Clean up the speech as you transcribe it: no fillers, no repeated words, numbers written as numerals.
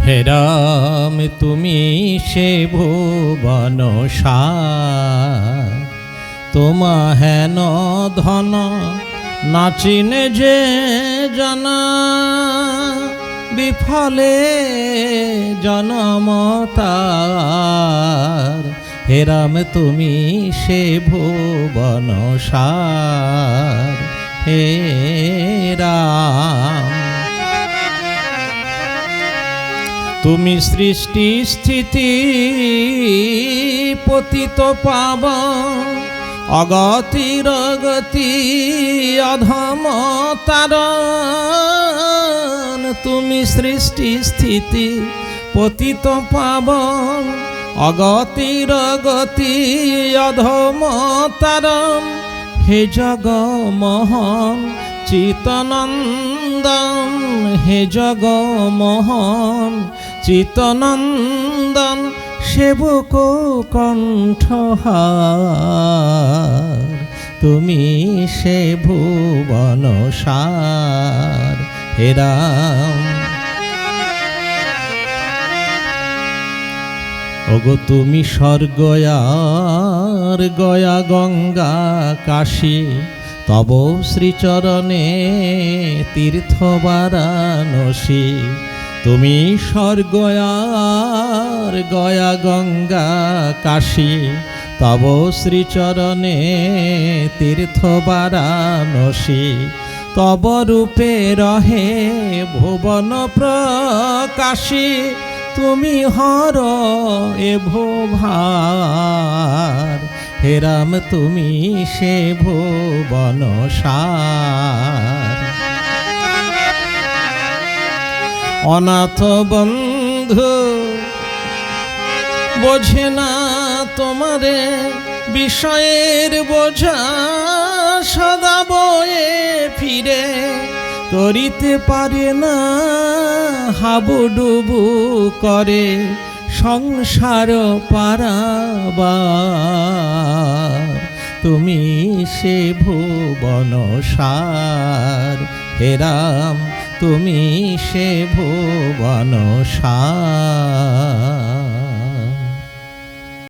হে রাম তুমি সে ভুবন সার, তোমা হেন ধন নাচিনে যে জানা, বিফলে জনম তার। হে রাম তুমি সে ভুবন সার, হে রাম তুমি সৃষ্টি স্থিতি পতিত পাবন, অগতির গতি অধম তারণ। তুমি সৃষ্টি স্থিতি পতিত পাবন, অগতির গতি অধম তারণ। হে জগমোহন চিতনন্দন, হে জগমোহন চিতনন্দন, সেবক কণ্ঠহার। তুমি সে ভুবন সার, হে রাম ওগো তুমি স্বর্গ আর গয়া গঙ্গা কাশী, তব শ্রীচরণে তীর্থ বারাণসী। তুমি স্বর্গ আর গয়া গঙ্গা কাশী, তব শ্রীচরণে তীর্থ বারাণসী। তব রূপে রহে ভুবন প্রকাশী, তুমি হর এ ভোভার। হে রাম তুমি সে ভুবন সার। অনাথ বন্ধু বোঝে না তোমারে, বিষয়ের বোঝা সদা বয়ে ফিরে। করিতে পারে না হাবুডুবু করে, সংসার পারাবার। তুমি সে ভুবন সার, হে রাম তুমি সে ভুবন সার।